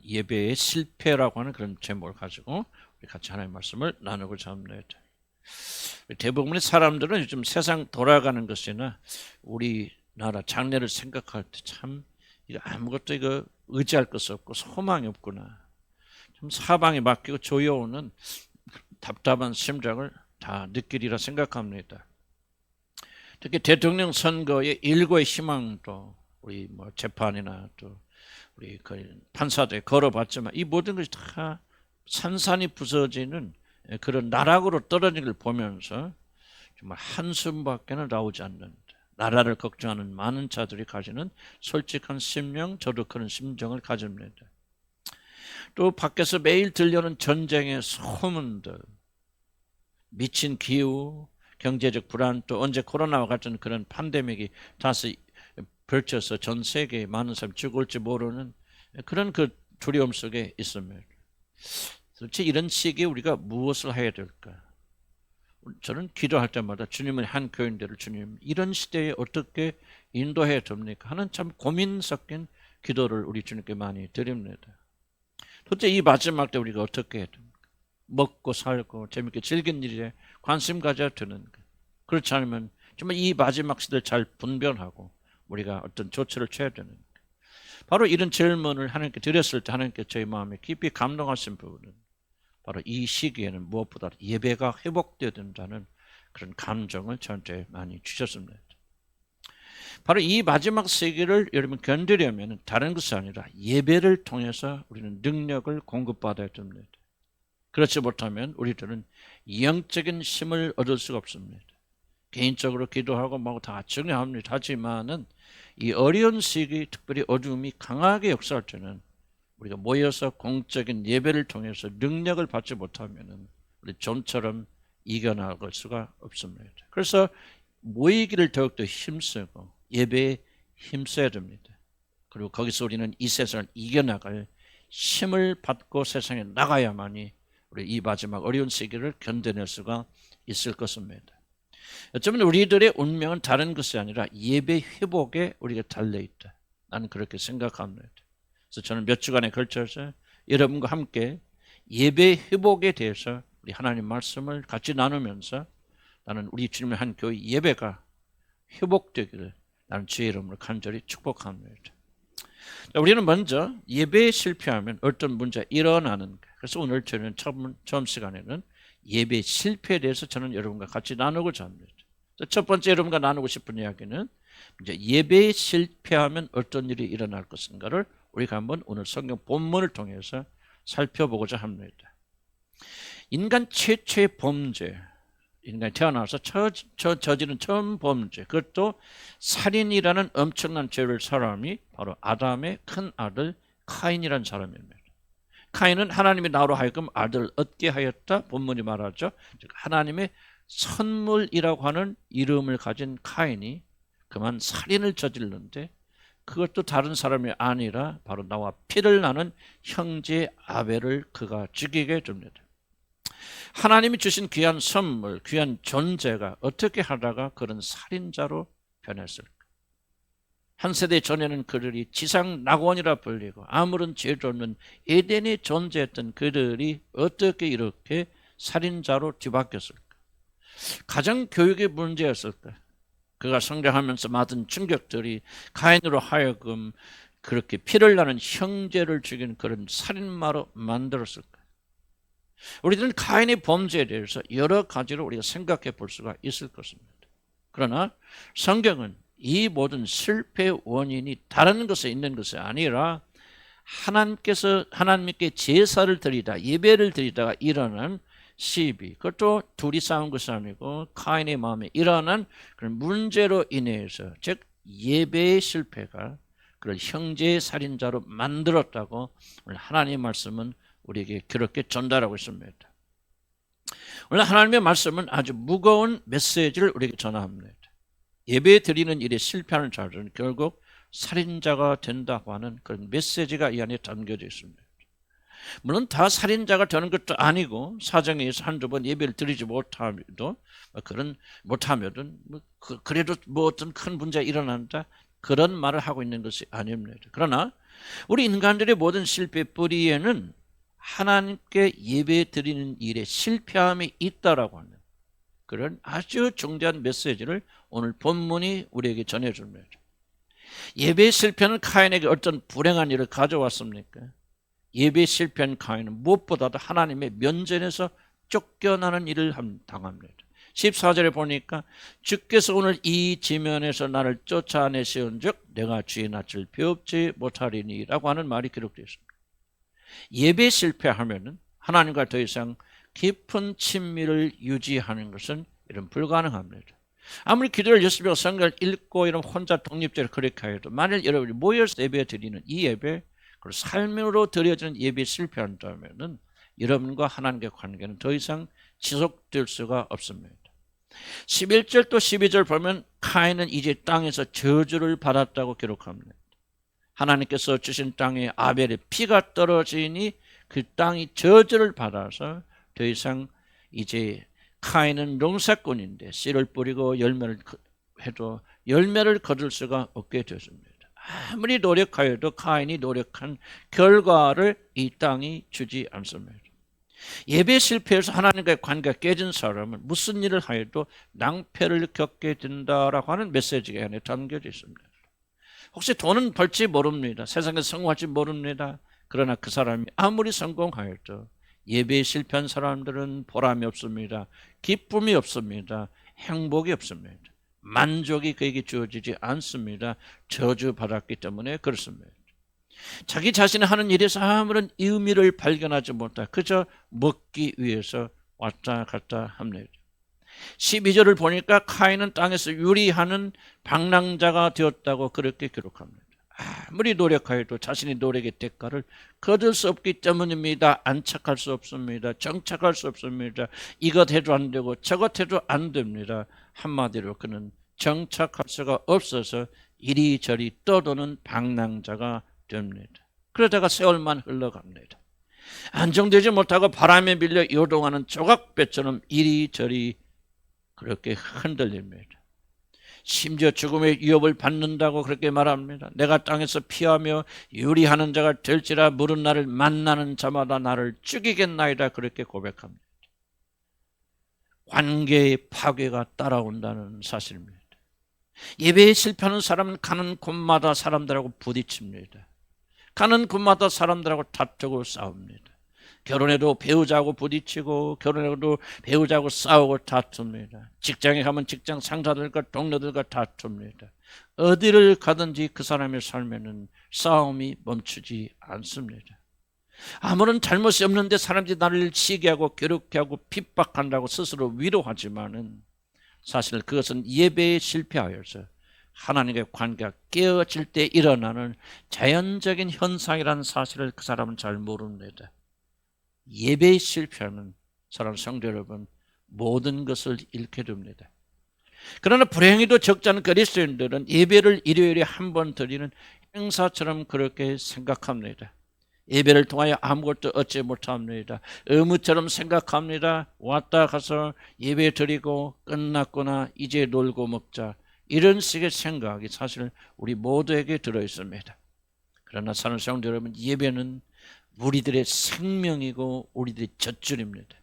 예배의 실패라고 하는 그런 제목을 가지고 우리 같이 하나님의 말씀을 나누고자 합니다. 대부분의 사람들은 요즘 세상 돌아가는 것이나 우리나라 장래를 생각할 때 참 아무것도 의지할 것이 없고 소망이 없구나. 참 사방에 맡기고 조여오는 답답한 심정을 다 느끼리라 생각합니다. 특히 대통령 선거의 일고의 희망도 우리 재판이나 또 우리 판사들이 걸어봤지만 이 모든 것이 다 산산이 부서지는 그런 나락으로 떨어지는 걸 보면서 정말 한숨밖에는 나오지 않는다. 나라를 걱정하는 많은 자들이 가지는 솔직한 심령, 저도 그런 심정을 가집니다. 또 밖에서 매일 들려오는 전쟁의 소문들, 미친 기후, 경제적 불안, 또 언제 코로나와 같은 그런 팬데믹이 다시 펼쳐서 전 세계에 많은 사람이 죽을지 모르는 그런 그 두려움 속에 있습니다. 도대체 이런 시기에 우리가 무엇을 해야 될까? 저는 기도할 때마다 주님은 한 교인들을 주님 이런 시대에 어떻게 인도해야 됩니까? 하는 참 고민 섞인 기도를 우리 주님께 많이 드립니다. 도대체 이 마지막 때 우리가 어떻게 해야 됩니까? 먹고 살고 재밌게 즐긴 일에 관심 가져야 되는 것. 그렇지 않으면 정말 이 마지막 시대를 잘 분별하고 우리가 어떤 조치를 취해야 되는 것. 바로 이런 질문을 하나님께 드렸을 때 하나님께 저희 마음에 깊이 감동하신 부분은 바로 이 시기에는 무엇보다 예배가 회복되어야 된다는 그런 감정을 저한테 많이 주셨습니다. 바로 이 마지막 시기를 여러분 견디려면 다른 것이 아니라 예배를 통해서 우리는 능력을 공급받아야 됩니다. 그렇지 못하면 우리들은 영적인 힘을 얻을 수가 없습니다. 개인적으로 기도하고 뭐 다 중요합니다. 하지만은 이 어려운 시기, 특별히 어둠이 강하게 역사할 때는 우리가 모여서 공적인 예배를 통해서 능력을 받지 못하면은 우리 좀처럼 이겨나갈 수가 없습니다. 그래서 모이기를 더욱더 힘쓰고 예배에 힘써야 됩니다. 그리고 거기서 우리는 이 세상을 이겨나갈 힘을 받고 세상에 나가야만이 우리 이 마지막 어려운 시기를 견뎌낼 수가 있을 것입니다. 어쩌면 우리들의 운명은 다른 것이 아니라 예배 회복에 우리가 달려있다. 나는 그렇게 생각합니다. 그래서 저는 몇 주간에 걸쳐서 여러분과 함께 예배 회복에 대해서 우리 하나님 말씀을 같이 나누면서 나는 우리 주님의 한 교회 예배가 회복되기를 나는 주의 이름으로 간절히 축복합니다. 우리는 먼저 예배에 실패하면 어떤 문제가 일어나는가. 그래서 오늘 저는 처음 시간에는 예배 실패에 대해서 저는 여러분과 같이 나누고자 합니다. 첫 번째 여러분과 나누고 싶은 이야기는 이제 예배에 실패하면 어떤 일이 일어날 것인가를 우리가 한번 오늘 성경 본문을 통해서 살펴보고자 합니다. 인간 최초의 범죄, 인간이 태어나서 저지른 처음 범죄, 그것도 살인이라는 엄청난 죄를 사람이 바로 아담의 큰 아들 카인이라는 사람입니다. 카인은 하나님이 나로 하여금 아들을 얻게 하였다 본문이 말하죠. 즉 하나님의 선물이라고 하는 이름을 가진 카인이 그만 살인을 저질렀는데 그것도 다른 사람이 아니라 바로 나와 피를 나는 형제 아벨을 그가 죽이게 됩니다. 하나님이 주신 귀한 선물, 귀한 존재가 어떻게 하다가 그런 살인자로 변했을까? 한 세대 전에는 그들이 지상 낙원이라 불리고 아무런 죄도 없는 에덴에 존재했던 그들이 어떻게 이렇게 살인자로 뒤바뀌었을까? 가정 교육의 문제였을까? 그가 성장하면서 받은 충격들이 가인으로 하여금 그렇게 피를 나는 형제를 죽인 그런 살인마로 만들었을까? 우리들은 가인의 범죄에 대해서 여러 가지로 우리가 생각해 볼 수가 있을 것입니다. 그러나 성경은 이 모든 실패의 원인이 다른 것에 있는 것이 아니라 하나님께 제사를 드리다 예배를 드리다가 일어난 시비, 그것도 둘이 싸운 것이 아니고 카인의 마음에 일어난 그런 문제로 인해서, 즉 예배의 실패가 그를 형제의 살인자로 만들었다고 오늘 하나님의 말씀은 우리에게 그렇게 전달하고 있습니다. 오늘 하나님의 말씀은 아주 무거운 메시지를 우리에게 전합니다. 예배 드리는 일에 실패하는 자들은 결국 살인자가 된다고 하는 그런 메시지가 이 안에 담겨져 있습니다. 물론 다 살인자가 되는 것도 아니고 사정에 의해서 한두 번 예배를 드리지 못하면은 그래도 뭐 어떤 큰 문제가 일어난다 그런 말을 하고 있는 것이 아닙니다. 그러나 우리 인간들의 모든 실패 뿌리에는 하나님께 예배 드리는 일에 실패함이 있다라고 하는 그런 아주 중대한 메시지를 오늘 본문이 우리에게 전해줍니다. 예배 실패는 카인에게 어떤 불행한 일을 가져왔습니까? 예배 실패한 카인은 무엇보다도 하나님의 면전에서 쫓겨나는 일을 당합니다. 14절에 보니까 주께서 오늘 이 지면에서 나를 쫓아내시온 즉 내가 주의 낯을 배웁지 못하리니 라고 하는 말이 기록되어 있습니다. 예배 실패하면은 하나님과 더 이상 깊은 친밀을 유지하는 것은 이런 불가능합니다. 아무리 기도를 열심히 하고 성경을 읽고 이런 혼자 독립적으로 그렇게 해도 만일 여러분이 모여서 예배 드리는 이 예배 그리고 삶으로 드려지는 예배에 실패한다면은 여러분과 하나님의 관계는 더 이상 지속될 수가 없습니다. 11절 또 12절 보면 카인은 이제 땅에서 저주를 받았다고 기록합니다. 하나님께서 주신 땅에 아벨의 피가 떨어지니 그 땅이 저주를 받아서 더 이상 이제 카인은 농사꾼인데 씨를 뿌리고 열매를 해도 열매를 거둘 수가 없게 되었습니다. 아무리 노력하여도 카인이 노력한 결과를 이 땅이 주지 않습니다. 예배 실패해서 하나님과의 관계가 깨진 사람은 무슨 일을 하여도 낭패를 겪게 된다라고 하는 메시지가 안에 담겨져 있습니다. 혹시 돈은 벌지 모릅니다. 세상에서 성공할지 모릅니다. 그러나 그 사람이 아무리 성공하여도 예배에 실패한 사람들은 보람이 없습니다. 기쁨이 없습니다. 행복이 없습니다. 만족이 그에게 주어지지 않습니다. 저주받았기 때문에 그렇습니다. 자기 자신이 하는 일에서 아무런 의미를 발견하지 못하 그저 먹기 위해서 왔다 갔다 합니다. 12절을 보니까 카인은 땅에서 유리하는 방랑자가 되었다고 그렇게 기록합니다. 아무리 노력하여도 자신의 노력의 대가를 거둘 수 없기 때문입니다. 안착할 수 없습니다. 정착할 수 없습니다. 이것 해도 안 되고 저것 해도 안 됩니다. 한마디로 그는 정착할 수가 없어서 이리저리 떠도는 방랑자가 됩니다. 그러다가 세월만 흘러갑니다. 안정되지 못하고 바람에 밀려 요동하는 조각배처럼 이리저리 그렇게 흔들립니다. 심지어 죽음의 위협을 받는다고 그렇게 말합니다. 내가 땅에서 피하며 유리하는 자가 될지라 물은 나를 만나는 자마다 나를 죽이겠나이다 그렇게 고백합니다. 관계의 파괴가 따라온다는 사실입니다. 예배에 실패하는 사람은 가는 곳마다 사람들하고 부딪힙니다. 가는 곳마다 사람들하고 다투고 싸웁니다. 결혼해도 배우자하고 부딪히고 결혼해도 배우자하고 싸우고 다툽니다. 직장에 가면 직장 상사들과 동료들과 다툽니다. 어디를 가든지 그 사람의 삶에는 싸움이 멈추지 않습니다. 아무런 잘못이 없는데 사람들이 나를 시기하고 괴롭게 하고 핍박한다고 스스로 위로하지만은 사실 그것은 예배에 실패하여서 하나님의 관계가 깨어질 때 일어나는 자연적인 현상이라는 사실을 그 사람은 잘 모릅니다. 예배에 실패하는 사랑 성도 여러분 모든 것을 잃게 됩니다. 그러나 불행히도 적지 않은 그리스도인들은 예배를 일요일에 한 번 드리는 행사처럼 그렇게 생각합니다. 예배를 통하여 아무것도 얻지 못합니다. 의무처럼 생각합니다. 왔다 가서 예배 드리고 끝났구나 이제 놀고 먹자 이런 식의 생각이 사실 우리 모두에게 들어있습니다. 그러나 사랑하는 성도 여러분 예배는 우리들의 생명이고 우리들의 젖줄입니다.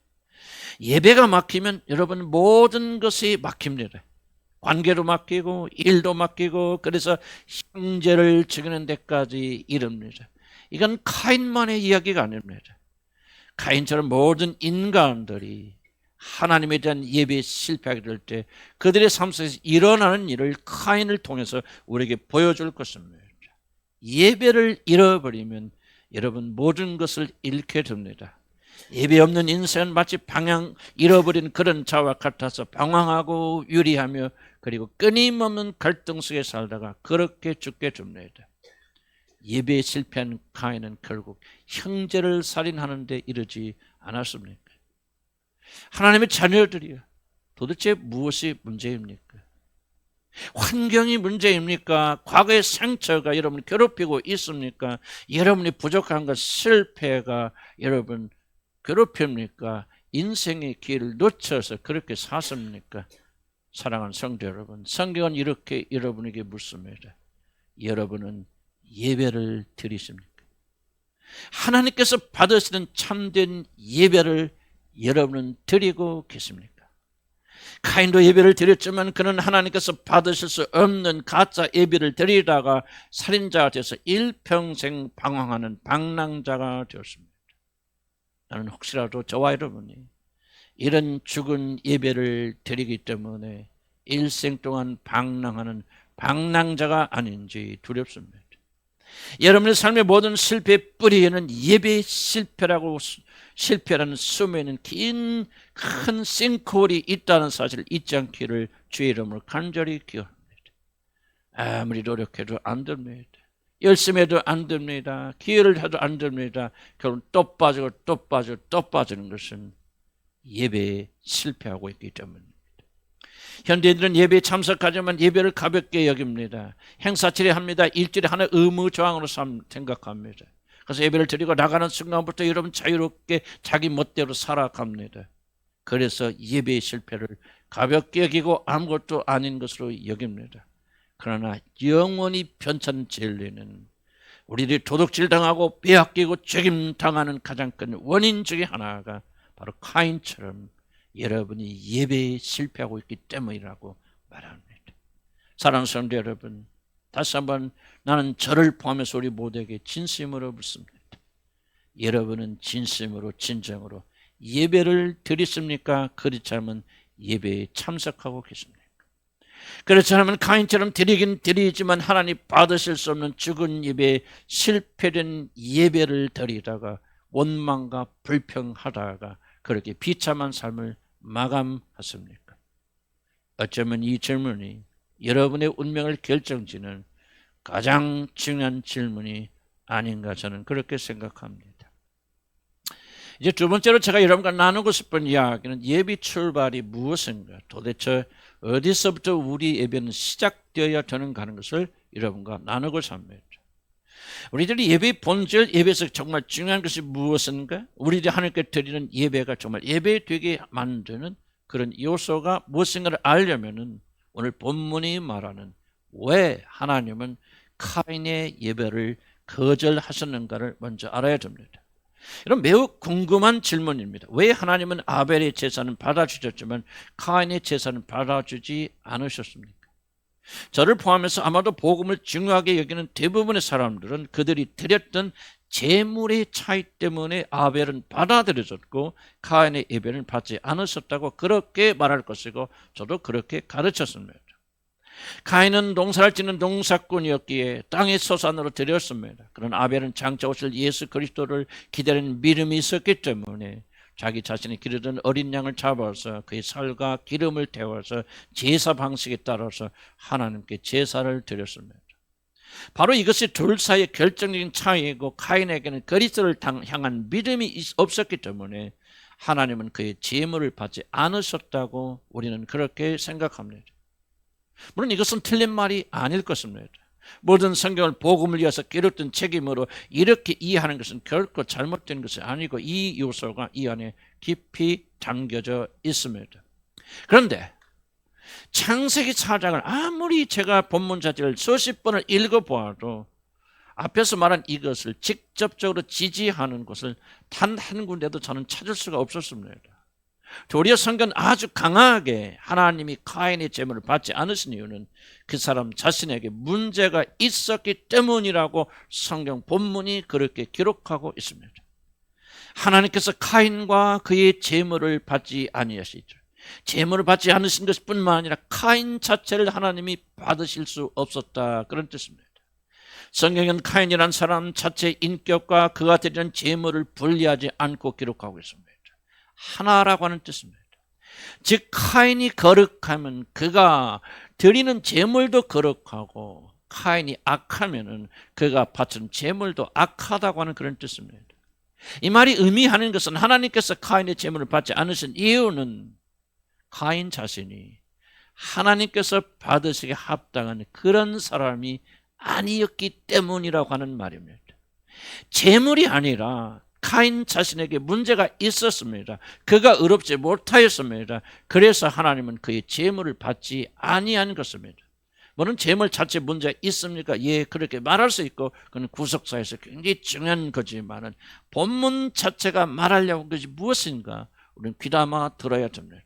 예배가 막히면 여러분 모든 것이 막힙니다. 관계도 막히고 일도 막히고 그래서 형제를 죽이는 데까지 이릅니다. 이건 카인만의 이야기가 아닙니다. 카인처럼 모든 인간들이 하나님에 대한 예배에 실패하게 될 때 그들의 삶 속에서 일어나는 일을 카인을 통해서 우리에게 보여줄 것입니다. 예배를 잃어버리면 여러분 모든 것을 잃게 됩니다. 예배 없는 인생은 마치 방향 잃어버린 그런 자와 같아서 방황하고 유리하며 그리고 끊임없는 갈등 속에 살다가 그렇게 죽게 됩니다. 예배에 실패한 카인은 결국 형제를 살인하는 데 이르지 않았습니까? 하나님의 자녀들이요 도대체 무엇이 문제입니까? 환경이 문제입니까? 과거의 상처가 여러분을 괴롭히고 있습니까? 여러분이 부족한 것 실패가 여러분 괴롭힙니까? 인생의 길을 놓쳐서 그렇게 사십니까? 사랑하는 성도 여러분 성경은 이렇게 여러분에게 묻습니다. 여러분은 예배를 드리십니까? 하나님께서 받으시는 참된 예배를 여러분은 드리고 계십니까? 카인도 예배를 드렸지만 그는 하나님께서 받으실 수 없는 가짜 예배를 드리다가 살인자가 되어서 일평생 방황하는 방랑자가 되었습니다. 나는 혹시라도 저와 여러분이 이런 죽은 예배를 드리기 때문에 일생 동안 방랑하는 방랑자가 아닌지 두렵습니다. 여러분의 삶의 모든 실패의 뿌리에는 예배의 실패라는 숨에는 긴 큰 싱크홀이 있다는 사실을 잊지 않기를 주의 이름으로 간절히 기원합니다. 아무리 노력해도 안 됩니다. 열심히 해도 안 됩니다. 기회를 해도 안 됩니다. 결국 또 빠지고 또 빠지고 또 빠지는 것은 예배에 실패하고 있기 때문입니다. 현대인들은 예배에 참석하지만 예배를 가볍게 여깁니다. 행사치레 합니다. 일주일에 하나 의무조항으로 생각합니다. 그래서 예배를 드리고 나가는 순간부터 여러분 자유롭게 자기 멋대로 살아갑니다. 그래서 예배의 실패를 가볍게 여기고 아무것도 아닌 것으로 여깁니다. 그러나 영원히 편찮은 진리는 우리들이 도둑질 당하고 빼앗기고 책임당하는 가장 큰 원인 중에 하나가 바로 카인처럼 여러분이 예배에 실패하고 있기 때문이라고 말합니다. 사랑하는 성도 여러분, 다시 한번 나는 저를 포함해서 우리 모두에게 진심으로 묻습니다. 여러분은 진심으로 진정으로 예배를 드리십니까? 그렇지 않으면 예배에 참석하고 계십니까? 그렇지 않으면 카인처럼 드리긴 드리지만 하나님 받으실 수 없는 죽은 예배에 실패된 예배를 드리다가 원망과 불평하다가 그렇게 비참한 삶을 마감하십니까? 어쩌면 이 질문이 여러분의 운명을 결정짓는 가장 중요한 질문이 아닌가 저는 그렇게 생각합니다. 이제 두 번째로 제가 여러분과 나누고 싶은 이야기는 예배 출발이 무엇인가, 도대체 어디서부터 우리 예배는 시작되어야 되는가 하는 것을 여러분과 나누고자 합니다. 우리들이 예배의 본질, 예배에서 정말 중요한 것이 무엇인가, 우리들이 하나님께 드리는 예배가 정말 예배되게 만드는 그런 요소가 무엇인가를 알려면은 오늘 본문이 말하는 왜 하나님은 카인의 예배를 거절하셨는가를 먼저 알아야 됩니다. 이런 매우 궁금한 질문입니다. 왜 하나님은 아벨의 제사는 받아주셨지만 카인의 제사는 받아주지 않으셨습니까? 저를 포함해서 아마도 복음을 중요하게 여기는 대부분의 사람들은 그들이 드렸던 재물의 차이 때문에 아벨은 받아들여졌고 카인의 예배는 받지 않으셨다고 그렇게 말할 것이고 저도 그렇게 가르쳤습니다. 카인은 농사를 짓는 농사꾼이었기에 땅의 소산으로 드렸습니다. 그런 아벨은 장차 오실 예수 그리스도를 기다리는 믿음이 있었기 때문에 자기 자신이 기르던 어린 양을 잡아서 그의 살과 기름을 태워서 제사 방식에 따라서 하나님께 제사를 드렸습니다. 바로 이것이 둘 사이의 결정적인 차이이고 카인에게는 그리스도를 향한 믿음이 없었기 때문에 하나님은 그의 제물을 받지 않으셨다고 우리는 그렇게 생각합니다. 물론 이것은 틀린 말이 아닐 것입니다. 모든 성경을 복음을 위해서 기록된 책임으로 이렇게 이해하는 것은 결코 잘못된 것이 아니고 이 요소가 이 안에 깊이 담겨져 있습니다. 그런데 창세기 4장을 아무리 제가 본문 자체를 수십 번을 읽어보아도 앞에서 말한 이것을 직접적으로 지지하는 것을 단 한 군데도 저는 찾을 수가 없었습니다. 도리어 성경은 아주 강하게 하나님이 카인의 제물을 받지 않으신 이유는 그 사람 자신에게 문제가 있었기 때문이라고 성경 본문이 그렇게 기록하고 있습니다. 하나님께서 카인과 그의 제물을 받지 아니하시죠. 제물을 받지 않으신 것뿐만 아니라 카인 자체를 하나님이 받으실 수 없었다, 그런 뜻입니다. 성경은 카인이라는 사람 자체의 인격과 그가 드리는 제물을 분리하지 않고 기록하고 있습니다. 하나라고 하는 뜻입니다. 즉 카인이 거룩하면 그가 드리는 제물도 거룩하고 카인이 악하면은 그가 바치는 제물도 악하다고 하는 그런 뜻입니다. 이 말이 의미하는 것은 하나님께서 카인의 제물을 받지 않으신 이유는 카인 자신이 하나님께서 받으시기에 합당한 그런 사람이 아니었기 때문이라고 하는 말입니다. 제물이 아니라 카인 자신에게 문제가 있었습니다. 그가 의롭지 못하였습니다. 그래서 하나님은 그의 제물을 받지 아니한 것입니다. 물론 재물 자체 문제가 있습니까? 예, 그렇게 말할 수 있고 그건 구속사에서 굉장히 중요한 거지만은 본문 자체가 말하려고 한 것이 무엇인가 우리는 귀담아 들어야 됩니다.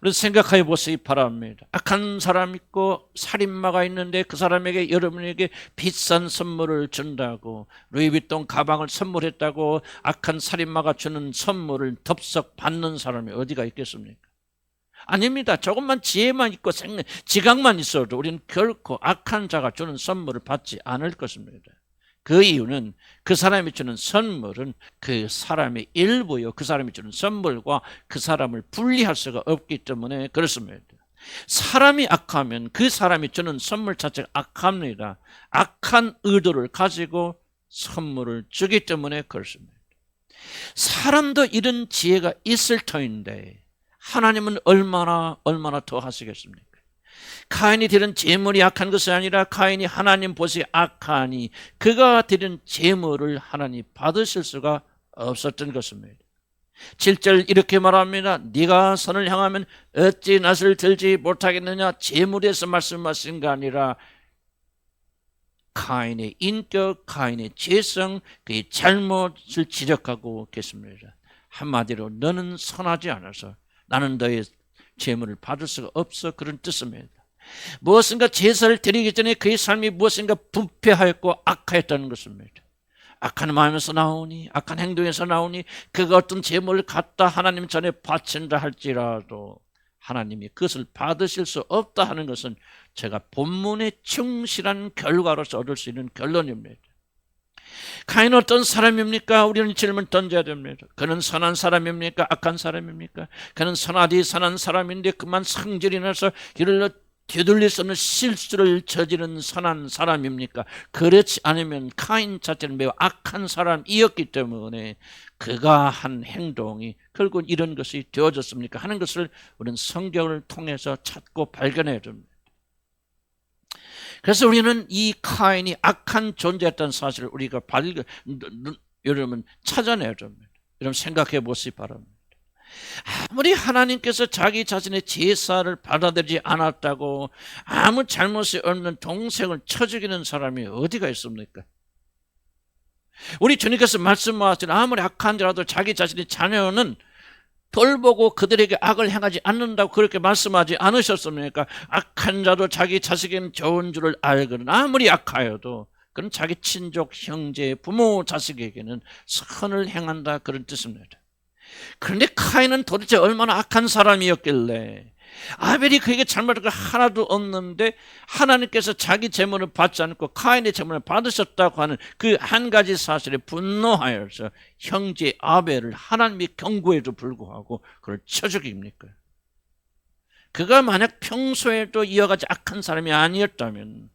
우리는 생각해 보시기 바랍니다. 악한 사람 있고 살인마가 있는데 그 사람에게 여러분에게 비싼 선물을 준다고 루이비통 가방을 선물했다고 악한 살인마가 주는 선물을 덥석 받는 사람이 어디가 있겠습니까? 아닙니다. 조금만 지혜만 있고 지각만 있어도 우리는 결코 악한 자가 주는 선물을 받지 않을 것입니다. 그 이유는 그 사람이 주는 선물은 그 사람의 일부요. 그 사람이 주는 선물과 그 사람을 분리할 수가 없기 때문에 그렇습니다. 사람이 악하면 그 사람이 주는 선물 자체가 악합니다. 악한 의도를 가지고 선물을 주기 때문에 그렇습니다. 사람도 이런 지혜가 있을 터인데 하나님은 얼마나 더 하시겠습니까? 가인이 드린 제물이 악한 것이 아니라 가인이 하나님 보시기에 악하니 그가 드린 제물을 하나님 받으실 수가 없었던 것입니다. 7절 이렇게 말합니다. 네가 선을 향하면 어찌 낫을 들지 못하겠느냐. 제물에서 말씀하신 게 아니라 가인의 인격, 가인의 죄성, 그의 잘못을 지적하고 계십니다. 한마디로 너는 선하지 않아서 나는 너의 제물을 받을 수가 없어, 그런 뜻입니다. 무엇인가 제사를 드리기 전에 그의 삶이 무엇인가 부패하였고 악하였다는 것입니다. 악한 마음에서 나오니 악한 행동에서 나오니 그가 어떤 제물을 갖다 하나님 전에 바친다 할지라도 하나님이 그것을 받으실 수 없다 하는 것은 제가 본문의 충실한 결과로서 얻을 수 있는 결론입니다. 가인은 어떤 사람입니까? 우리는 질문 던져야 됩니다. 그는 선한 사람입니까? 악한 사람입니까? 그는 선하디 선한 사람인데 그만 성질이 나서 길을 뒤돌릴 수 없는 실수를 저지른 선한 사람입니까? 그렇지 않으면 가인 자체는 매우 악한 사람이었기 때문에 그가 한 행동이 결국 이런 것이 되어졌습니까? 하는 것을 우리는 성경을 통해서 찾고 발견해야 됩니다. 그래서 우리는 이 가인이 악한 존재였다는 사실을 우리가 여러분 찾아내야 됩니다. 여러분 생각해 보시기 바랍니다. 아무리 하나님께서 자기 자신의 제사를 받아들이지 않았다고 아무 잘못이 없는 동생을 쳐 죽이는 사람이 어디가 있습니까? 우리 주님께서 말씀하신 아무리 악한 자라도 자기 자신의 자녀는 돌보고 그들에게 악을 행하지 않는다고 그렇게 말씀하지 않으셨습니까? 악한 자도 자기 자식에게는 좋은 줄을 알거든 아무리 악하여도 그는 자기 친족, 형제, 부모, 자식에게는 선을 행한다, 그런 뜻입니다. 그런데 카인은 도대체 얼마나 악한 사람이었길래 아벨이 그에게 잘못한 거 하나도 없는데 하나님께서 자기 제물을 받지 않고 카인의 제물을 받으셨다고 하는 그 한 가지 사실에 분노하여서 형제 아벨을 하나님이 경고에도 불구하고 그를 쳐 죽입니까? 그가 만약 평소에도 이와 같이 악한 사람이 아니었다면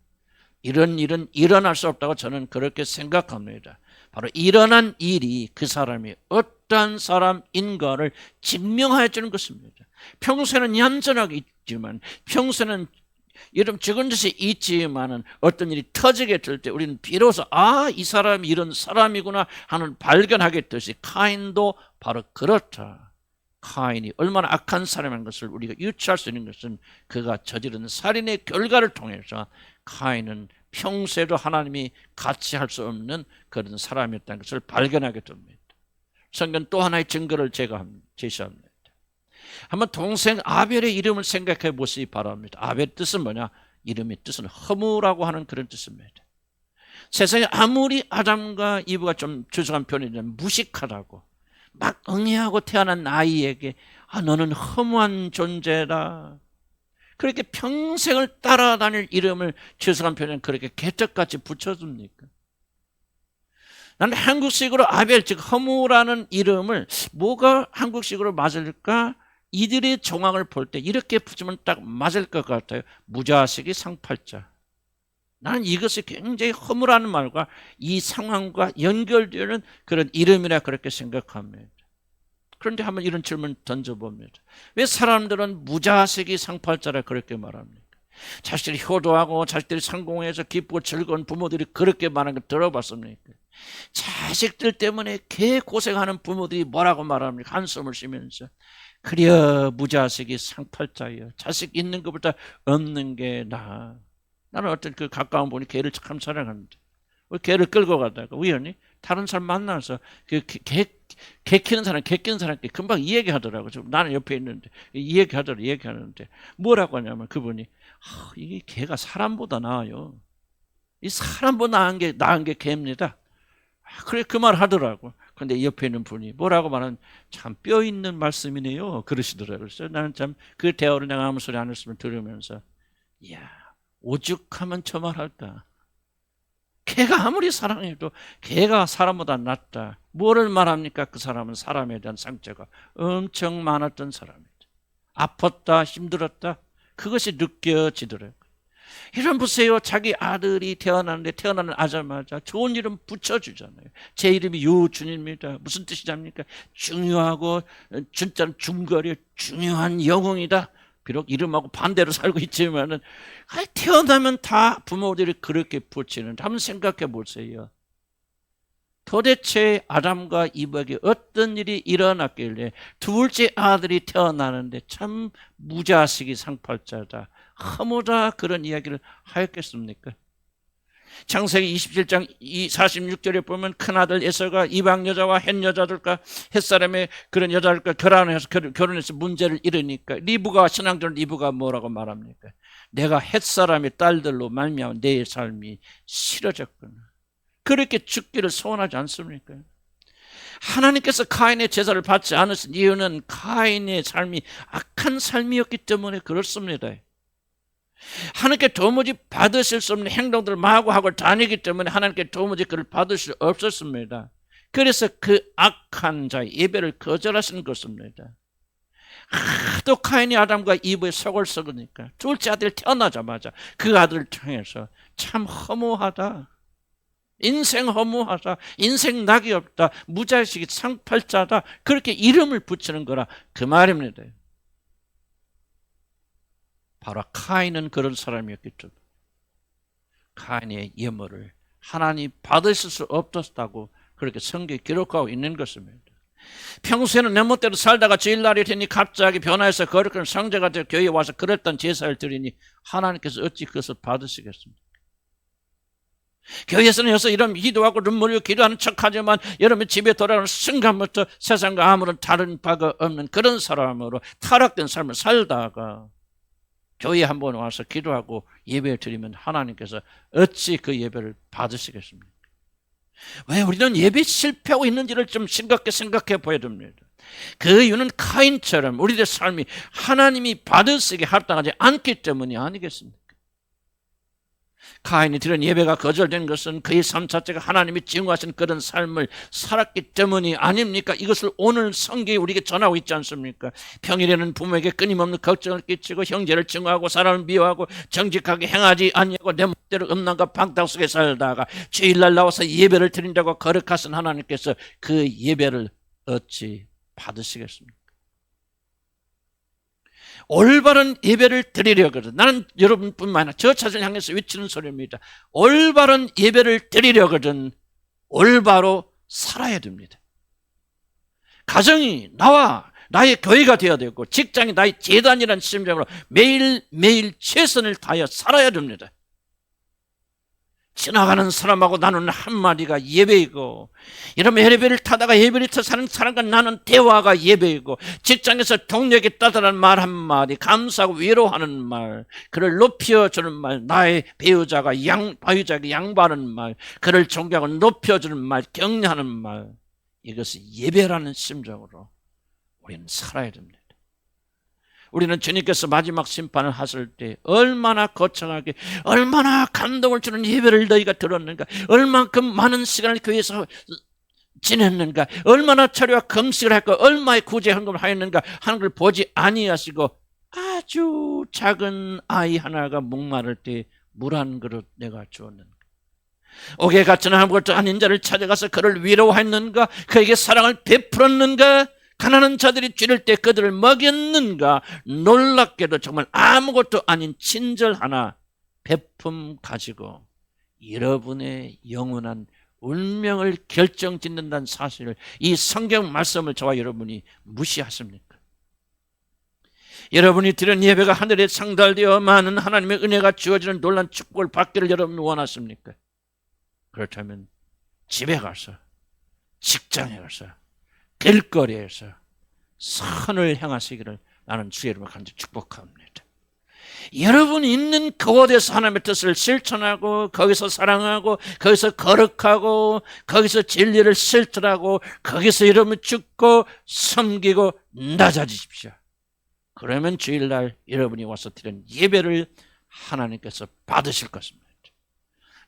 이런 일은 일어날 수 없다고 저는 그렇게 생각합니다. 바로 일어난 일이 그 사람이 어떠한 사람인가를 증명하여 주는 것입니다. 평소에는 얌전하게 있지만 평소에는 여러분 적은 짓이 있지만 어떤 일이 터지게 될 때 우리는 비로소 이 사람이 이런 사람이구나 하는 발견하게 되듯이 카인도 바로 그렇다. 카인이 얼마나 악한 사람인 것을 우리가 유추할 수 있는 것은 그가 저지른 살인의 결과를 통해서 카인은 평소에도 하나님이 같이 할 수 없는 그런 사람이었다는 것을 발견하게 됩니다. 성경 또 하나의 증거를 제가 제시합니다. 한번 동생 아벨의 이름을 생각해 보시기 바랍니다. 아벨 뜻은 뭐냐? 이름의 뜻은 허무라고 하는 그런 뜻입니다. 세상에 아무리 아담과 이브가 좀 주석한 표현이면 무식하다고 막 응애하고 태어난 아이에게 너는 허무한 존재다, 그렇게 평생을 따라다닐 이름을 주석한 표현은 그렇게 개떡같이 붙여줍니까? 나는 한국식으로 아벨 즉 허무라는 이름을 뭐가 한국식으로 맞을까? 이들의 정황을 볼 때 이렇게 붙이면 딱 맞을 것 같아요. 무자식이 상팔자. 나는 이것이 굉장히 허무라는 말과 이 상황과 연결되는 그런 이름이라 그렇게 생각합니다. 그런데 한번 이런 질문 던져봅니다. 왜 사람들은 무자식이 상팔자라 그렇게 말합니까? 자식들이 효도하고 자식들이 성공해서 기쁘고 즐거운 부모들이 그렇게 말하는 거 들어봤습니까? 자식들 때문에 개 고생하는 부모들이 뭐라고 말합니까? 한숨을 쉬면서 그려 무자식이 상팔자여, 자식 있는 것보다 없는 게 나아. 나는 어떤 그 가까운 분이 개를 참 사랑하는데 개를 끌고 가다가 우연히 다른 사람 만나서 개 키우는 사람, 개 키우는 사람께 금방 이 얘기 하더라고. 나는 옆에 있는데 이 얘기 하는데 뭐라고 하냐면 그분이 이게 개가 사람보다 나아요. 이 사람보다 나은 게 개입니다. 그래 그 말 하더라고. 근데 옆에 있는 분이 뭐라고 말하면 참 뼈 있는 말씀이네요. 그러시더라고요. 그래서 나는 참 그 대화를 내가 아무 소리 안 했으면 들으면서 이야 오죽하면 저 말할까. 개가 아무리 사랑해도 개가 사람보다 낫다. 뭐를 말합니까? 그 사람은 사람에 대한 상처가 엄청 많았던 사람이다. 아팠다, 힘들었다. 그것이 느껴지더라고요. 이런 보세요. 자기 아들이 태어나는데 태어나자마자 좋은 이름 붙여주잖아요. 제 이름이 유준입니다. 무슨 뜻이랍니까? 중요하고 진짜 중거리 중요한 영웅이다. 비록 이름하고 반대로 살고 있지만은 태어나면 다 부모들이 그렇게 붙이는. 한번 생각해 보세요. 도대체 아담과 이브에게 어떤 일이 일어났길래 둘째 아들이 태어나는데 참 무자식이 상팔자다. 허무다 그런 이야기를 하였겠습니까? 창세기 27장 46절에 보면 큰아들 에서가 이방 여자와 헷 여자들과 헷사람의 그런 여자들과 결혼해서 문제를 일으니까 리브가 신앙적으로 리브가 뭐라고 말합니까? 내가 헷사람의 딸들로 말미암아 내 삶이 싫어졌구나. 그렇게 죽기를 소원하지 않습니까? 하나님께서 카인의 제사를 받지 않으신 이유는 카인의 삶이 악한 삶이었기 때문에 그렇습니다. 하나님께 도무지 받으실 수 없는 행동들을 마구하고 다니기 때문에 하나님께 도무지 그를 받을 수 없었습니다. 그래서 그 악한 자의 예배를 거절하신 것입니다. 하도 카인이 아담과 이브의 속을 썩으니까 둘째 아들 태어나자마자 그 아들을 통해서 참 허무하다. 인생 허무하다. 인생 낙이 없다. 무자식이 상팔자다. 그렇게 이름을 붙이는 거라 그 말입니다. 바로 카인은 그런 사람이었기 때문에 카인의 예물을 하나님 받으실 수 없었다고 그렇게 성경에 기록하고 있는 것입니다. 평소에는 내 멋대로 살다가 주일날이 되니 갑자기 변화해서 거룩한 성자가 되어 교회에 와서 그랬던 제사를 드리니 하나님께서 어찌 그것을 받으시겠습니까? 교회에서는 여기서 이런 기도하고 눈물 흘리고 기도하는 척하지만 여러분 집에 돌아오는 순간부터 세상과 아무런 다른 바가 없는 그런 사람으로 타락된 삶을 살다가 교회에 한번 와서 기도하고 예배를 드리면 하나님께서 어찌 그 예배를 받으시겠습니까? 왜 우리는 예배 실패하고 있는지를 좀 심각하게 생각해 보여야 됩니다. 그 이유는 카인처럼 우리의 삶이 하나님이 받으시게 합당하지 않기 때문이 아니겠습니까? 카인이 드린 예배가 거절된 것은 그의 삶 자체가 하나님이 증오하신 그런 삶을 살았기 때문이 아닙니까? 이것을 오늘 성경이 우리에게 전하고 있지 않습니까? 평일에는 부모에게 끊임없는 걱정을 끼치고 형제를 증오하고 사람을 미워하고 정직하게 행하지 아니하고 내 멋대로 음란과 방탕 속에 살다가 주일날 나와서 예배를 드린다고 거룩하신 하나님께서 그 예배를 어찌 받으시겠습니까? 올바른 예배를 드리려거든. 나는 여러분뿐만 아니라 저 자신을 향해서 외치는 소리입니다. 올바른 예배를 드리려거든 올바로 살아야 됩니다. 가정이 나의 교회가 되어야 되고 직장이 나의 재단이라는 심정으로 매일매일 최선을 다하여 살아야 됩니다. 지나가는 사람하고 나누는 한마디가 예배이고 이러면 예배를 타다가 예배를 타 사는 사람과 나는 대화가 예배이고 직장에서 동료에게 따뜻한 말 한마디 감사하고 위로하는 말 그를 높여주는 말 나의 배우자가 양보하는 말 그를 존경하고 높여주는 말 격려하는 말 이것이 예배라는 심정으로 우리는 살아야 됩니다. 우리는 주님께서 마지막 심판을 하실 때 얼마나 거창하게 얼마나 감동을 주는 예배를 너희가 들었는가 얼만큼 많은 시간을 교회에서 지냈는가 얼마나 철회와 금식을 할까 얼마의 구제 헌금을 하였는가 하는 걸 보지 아니하시고 아주 작은 아이 하나가 목마를 때 물 한 그릇 내가 주었는가 옥에 갇힌 아무것도 아닌 자를 찾아가서 그를 위로했는가 그에게 사랑을 베풀었는가 가난한 자들이 찌를 때 그들을 먹였는가 놀랍게도 정말 아무것도 아닌 친절 하나 베품 가지고 여러분의 영원한 운명을 결정짓는다는 사실을 이 성경 말씀을 저와 여러분이 무시하십니까? 여러분이 드린 예배가 하늘에 상달되어 많은 하나님의 은혜가 주어지는 놀라운 축복을 받기를 여러분 원하십니까? 그렇다면 집에 가서, 직장에 가서, 길거리에서 선을 행하시기를 나는 주의 이름으로 간절히 축복합니다. 여러분이 있는 그곳에서 하나님의 뜻을 실천하고, 거기서 사랑하고, 거기서 거룩하고, 거기서 진리를 실천하고, 거기서 여러분 죽고 섬기고 낮아지십시오. 그러면 주일날 여러분이 와서 드린 예배를 하나님께서 받으실 것입니다.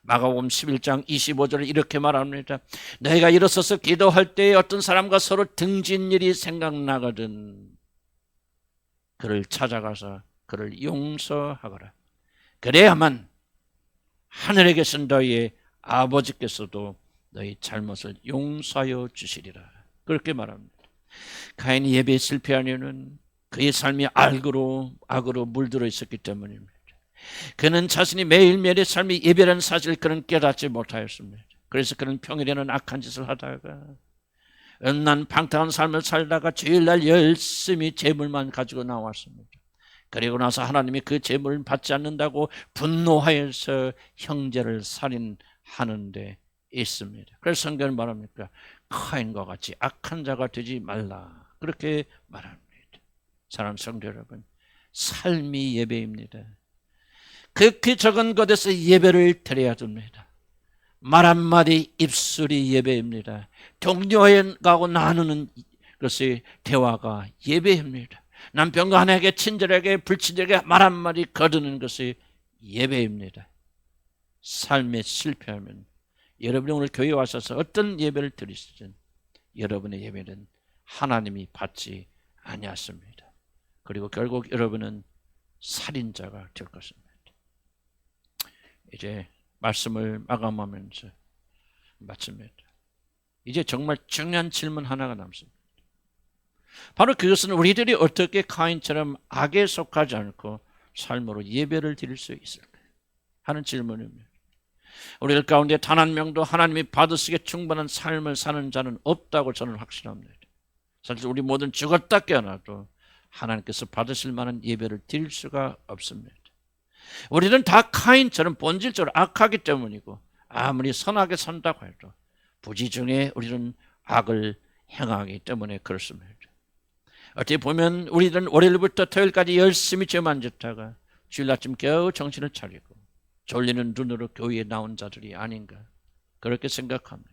마가복음 11장 25절에 이렇게 말합니다. 너희가 일어서서 기도할 때에 어떤 사람과 서로 등진 일이 생각나거든 그를 찾아가서 그를 용서하거라. 그래야만 하늘에 계신 너희의 아버지께서도 너희 잘못을 용서하여 주시리라. 그렇게 말합니다. 가인이 예배에 실패한 이유는 그의 삶이 악으로 물들어 있었기 때문입니다. 그는 자신이 매일매일의 삶이 예배라는 사실을 그는 깨닫지 못하였습니다. 그래서 그는 평일에는 악한 짓을 하다가 음란 방탕한 삶을 살다가 주일날 열심히 재물만 가지고 나왔습니다. 그리고 나서 하나님이 그 재물을 받지 않는다고 분노하여서 형제를 살인하는 데 있습니다. 그래서 성경은 말합니까? 카인과 같이 악한 자가 되지 말라. 그렇게 말합니다. 사랑하는 성도 여러분, 삶이 예배입니다. 극히 적은 곳에서 예배를 드려야 됩니다. 말 한마디 입술이 예배입니다. 동료하고 나누는 것이 대화가 예배입니다. 남편과 아내에게 친절하게 불친절하게 말 한마디 거두는 것이 예배입니다. 삶에 실패하면 여러분이 오늘 교회에 와셔서 어떤 예배를 드리시든 여러분의 예배는 하나님이 받지 아니하십니다. 그리고 결국 여러분은 살인자가 될 것입니다. 이제 말씀을 마감하면서 마칩니다. 이제 정말 중요한 질문 하나가 남습니다. 바로 그것은 우리들이 어떻게 카인처럼 악에 속하지 않고 삶으로 예배를 드릴 수 있을까 하는 질문입니다. 우리들 가운데 단 한 명도 하나님이 받으시기에 충분한 삶을 사는 자는 없다고 저는 확신합니다. 사실 우리 모든 죽었다 깨어나도 하나님께서 받으실 만한 예배를 드릴 수가 없습니다. 우리는 다 카인처럼 본질적으로 악하기 때문이고 아무리 선하게 산다고 해도 부지 중에 우리는 악을 행하기 때문에 그렇습니다. 어떻게 보면 우리들은 월요일부터 토요일까지 열심히 죄만 짓다가 주일 아침 겨우 정신을 차리고 졸리는 눈으로 교회에 나온 자들이 아닌가 그렇게 생각합니다.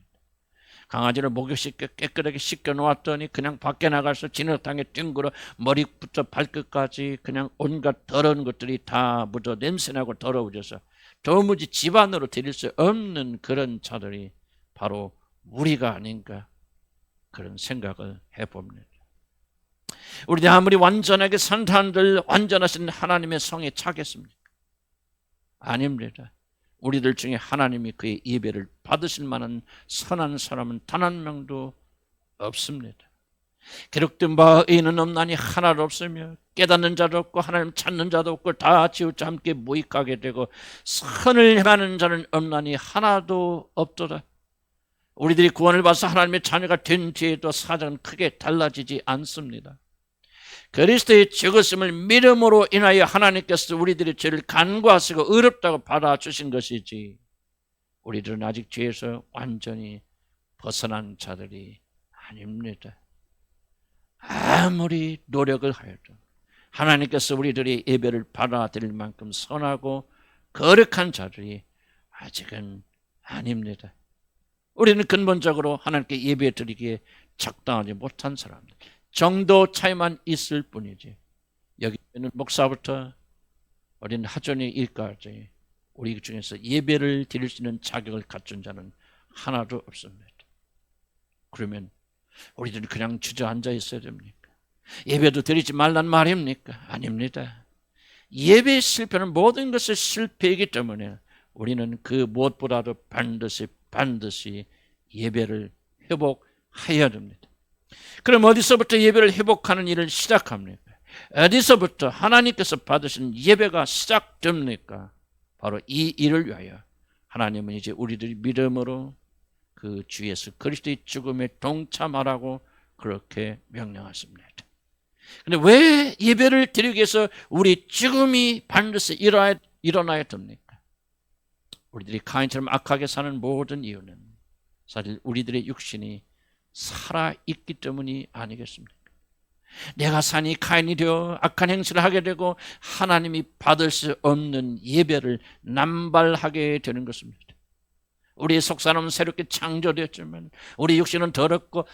강아지를 목욕시켜 깨끗하게 씻겨 놓았더니 그냥 밖에 나가서 진흙탕에 뒹굴어 머리부터 발끝까지 그냥 온갖 더러운 것들이 다 묻어 냄새나고 더러워져서 도무지 집안으로 데릴 수 없는 그런 자들이 바로 우리가 아닌가 그런 생각을 해봅니다. 우리들 아무리 완전하게 산다 한들 완전하신 하나님의 성에 차겠습니까? 아닙니다. 우리들 중에 하나님이 그의 예배를 받으실 만한 선한 사람은 단 한 명도 없습니다. 기록된 바 의인은 없나니 하나도 없으며 깨닫는 자도 없고 하나님 찾는 자도 없고 다 치우쳐 함께 무익하게 되고 선을 행하는 자는 없나니 하나도 없도다. 우리들이 구원을 받아서 하나님의 자녀가 된 뒤에도 사정은 크게 달라지지 않습니다. 그리스도의 죽으심을 믿음으로 인하여 하나님께서 우리들의 죄를 간과하시고 의롭다고 받아주신 것이지 우리들은 아직 죄에서 완전히 벗어난 자들이 아닙니다. 아무리 노력을 하여도 하나님께서 우리들의 예배를 받아들일 만큼 선하고 거룩한 자들이 아직은 아닙니다. 우리는 근본적으로 하나님께 예배 드리기에 적당하지 못한 사람들 정도 차이만 있을 뿐이지 여기 있는 목사부터 어린 하전의 일까지 우리 중에서 예배를 드릴 수 있는 자격을 갖춘 자는 하나도 없습니다. 그러면 우리들은 그냥 주저앉아 있어야 됩니까? 예배도 드리지 말란 말입니까? 아닙니다. 예배의 실패는 모든 것의 실패이기 때문에 우리는 그 무엇보다도 반드시 예배를 회복해야 됩니다. 그럼 어디서부터 예배를 회복하는 일을 시작합니까? 어디서부터 하나님께서 받으신 예배가 시작됩니까? 바로 이 일을 위하여 하나님은 이제 우리들이 믿음으로 그 주 예수 그리스도의 죽음에 동참하라고 그렇게 명령하십니다. 근데 왜 예배를 드리기 위해서 우리 죽음이 반드시 일어나야 됩니까? 우리들이 카인처럼 악하게 사는 모든 이유는 사실 우리들의 육신이 살아있기 때문이 아니겠습니까? 내가 산이 카인이 되어 악한 행실을 하게 되고 하나님이 받을 수 없는 예배를 남발하게 되는 것입니다. 우리의 속사람은 새롭게 창조되었지만 우리 육신은 더럽고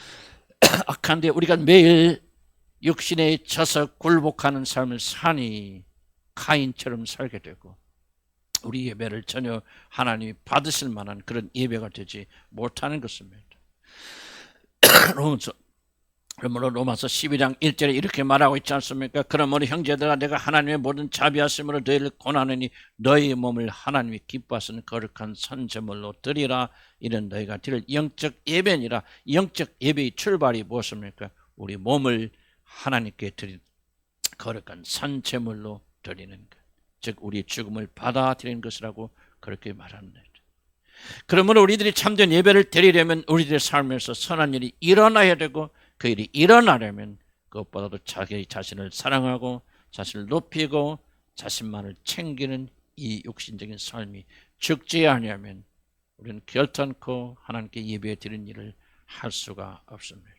악한데 우리가 매일 육신에 져서 굴복하는 삶을 사니 카인처럼 살게 되고 우리 예배를 전혀 하나님이 받으실 만한 그런 예배가 되지 못하는 것입니다. 그러므로 로마서 12장 1절에 이렇게 말하고 있지 않습니까? 그러므로 형제들아 내가 하나님의 모든 자비하심으로 너희를 권하느니 너희 몸을 하나님이 기뻐하시는 거룩한 선제물로 드리라. 이런 너희가 드릴 영적 예배니라. 영적 예배의 출발이 무엇입니까? 우리 몸을 하나님께 드린 거룩한 선제물로 드리는 것, 즉 우리의 죽음을 받아들이는 것이라고 그렇게 말합니다. 그러므로 우리들이 참된 예배를 드리려면 우리들의 삶에서 선한 일이 일어나야 되고 그 일이 일어나려면 그것보다도 자기 자신을 사랑하고 자신을 높이고 자신만을 챙기는 이 육신적인 삶이 죽지 아니하면 우리는 결단코 하나님께 예배 드리는 일을 할 수가 없습니다.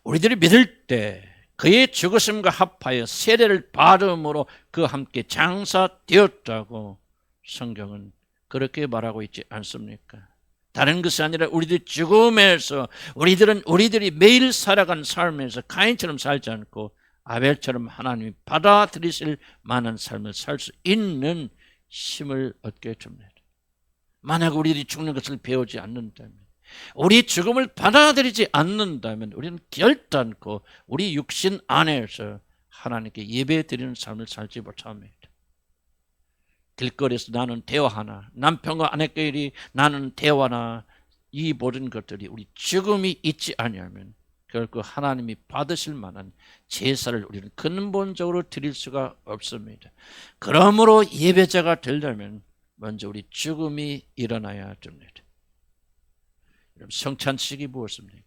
우리들이 믿을 때 그의 죽으심과 합하여 세례를 받음으로 그와 함께 장사되었다고 성경은 그렇게 말하고 있지 않습니까? 다른 것이 아니라 우리들 죽음에서 우리들이 매일 살아간 삶에서 카인처럼 살지 않고 아벨처럼 하나님이 받아들이실 만한 삶을 살 수 있는 힘을 얻게 됩니다. 만약 우리들이 죽는 것을 배우지 않는다면, 우리 죽음을 받아들이지 않는다면 우리는 결단코 우리 육신 안에서 하나님께 예배드리는 삶을 살지 못합니다. 길거리에서 나는 대화하나, 남편과 아내끼리 나는 대화나, 이 모든 것들이 우리 죽음이 있지 아니하면 결코 하나님이 받으실 만한 제사를 우리는 근본적으로 드릴 수가 없습니다. 그러므로 예배자가 되려면 먼저 우리 죽음이 일어나야 됩니다. 성찬식이 무엇입니까?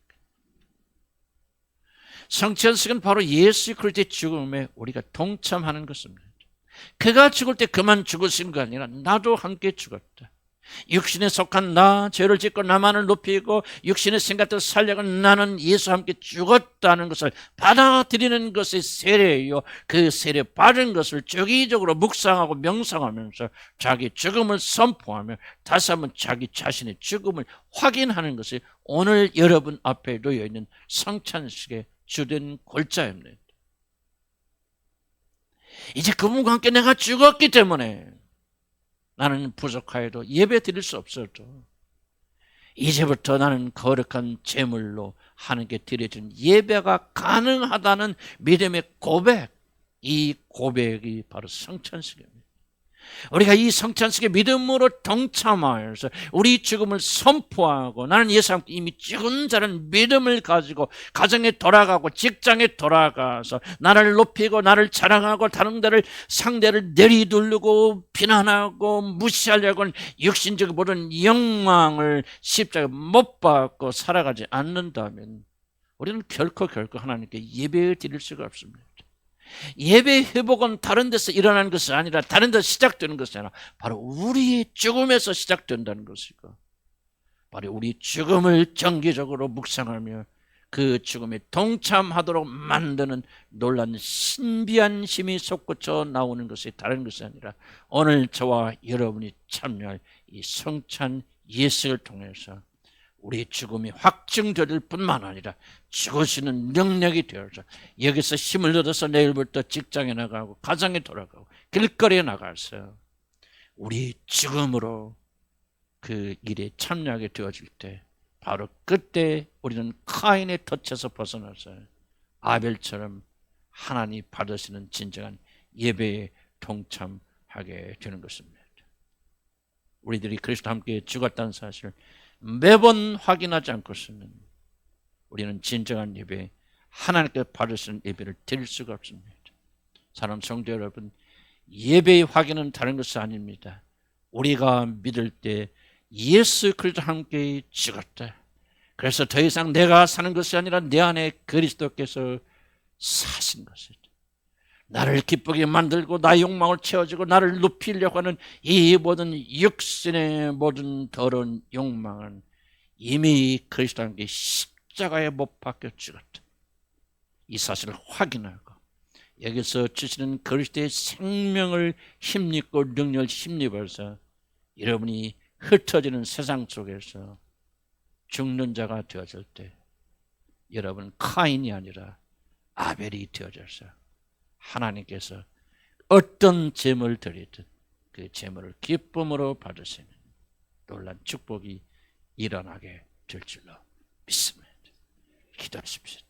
성찬식은 바로 예수 그리스도의 죽음에 우리가 동참하는 것입니다. 그가 죽을 때 그만 죽으신 거 아니라 나도 함께 죽었다. 육신에 속한 나, 죄를 짓고 나만을 높이고 육신의 생각대로 살려고 나는 예수와 함께 죽었다는 것을 받아들이는 것이 세례예요. 그 세례 받은 것을 주기적으로 묵상하고 명상하면서 자기 죽음을 선포하며 다시 한번 자기 자신의 죽음을 확인하는 것이 오늘 여러분 앞에 놓여 있는 성찬식의 주된 골자입니다. 이제 그분과 함께 내가 죽었기 때문에 나는 부족하여도 예배 드릴 수 없어도 이제부터 나는 거룩한 제물로 하나님께 드려진 예배가 가능하다는 믿음의 고백, 이 고백이 바로 성찬식입니다. 우리가 이 성찬식의 믿음으로 동참하여서 우리 죽음을 선포하고 나는 예수와 함께 이미 죽은 자는 믿음을 가지고 가정에 돌아가고 직장에 돌아가서 나를 높이고 나를 자랑하고 다른 데를 상대를 내리두르고 비난하고 무시하려고 하는 육신적 모든 욕망을 십자가에 못 박고 살아가지 않는다면 우리는 결코 하나님께 예배 드릴 수가 없습니다. 예배 회복은 다른 데서 일어나는 것이 아니라 다른 데서 시작되는 것이 아니라 바로 우리의 죽음에서 시작된다는 것이고 바로 우리 죽음을 정기적으로 묵상하며 그 죽음에 동참하도록 만드는 놀라운 신비한 힘이 솟구쳐 나오는 것이 다른 것이 아니라 오늘 저와 여러분이 참여할 이 성찬 예식을 통해서 우리 죽음이 확증될 뿐만 아니라 죽으시는 능력이 되어서 여기서 힘을 얻어서 내일부터 직장에 나가고 가정에 돌아가고 길거리에 나가서 우리 죽음으로 그 일에 참여하게 되어질 때 바로 그때 우리는 카인의 덫에서 벗어나서 아벨처럼 하나님 받으시는 진정한 예배에 동참하게 되는 것입니다. 우리들이 그리스도와 함께 죽었다는 사실을 매번 확인하지 않고서는 우리는 진정한 예배, 하나님께 받으시는 예배를 드릴 수가 없습니다. 사랑하는 성도 여러분, 예배의 확인은 다른 것이 아닙니다. 우리가 믿을 때 예수 그리스도와 함께 죽었다. 그래서 더 이상 내가 사는 것이 아니라 내 안에 그리스도께서 사신 것이죠. 나를 기쁘게 만들고 나의 욕망을 채워주고 나를 높이려고 하는 이 모든 육신의 모든 더러운 욕망은 이미 그리스도 함께 십자가에 못 박혀 죽었다. 이 사실을 확인하고 여기서 주시는 그리스도의 생명을 힘입고 능력을 힘입어서 여러분이 흩어지는 세상 속에서 죽는 자가 되어질 때 여러분 카인이 아니라 아벨이 되어져서 하나님께서 어떤 제물을 드리든 그 제물을 기쁨으로 받으시는 놀란 축복이 일어나게 될 줄로 믿습니다. 기도하십시오.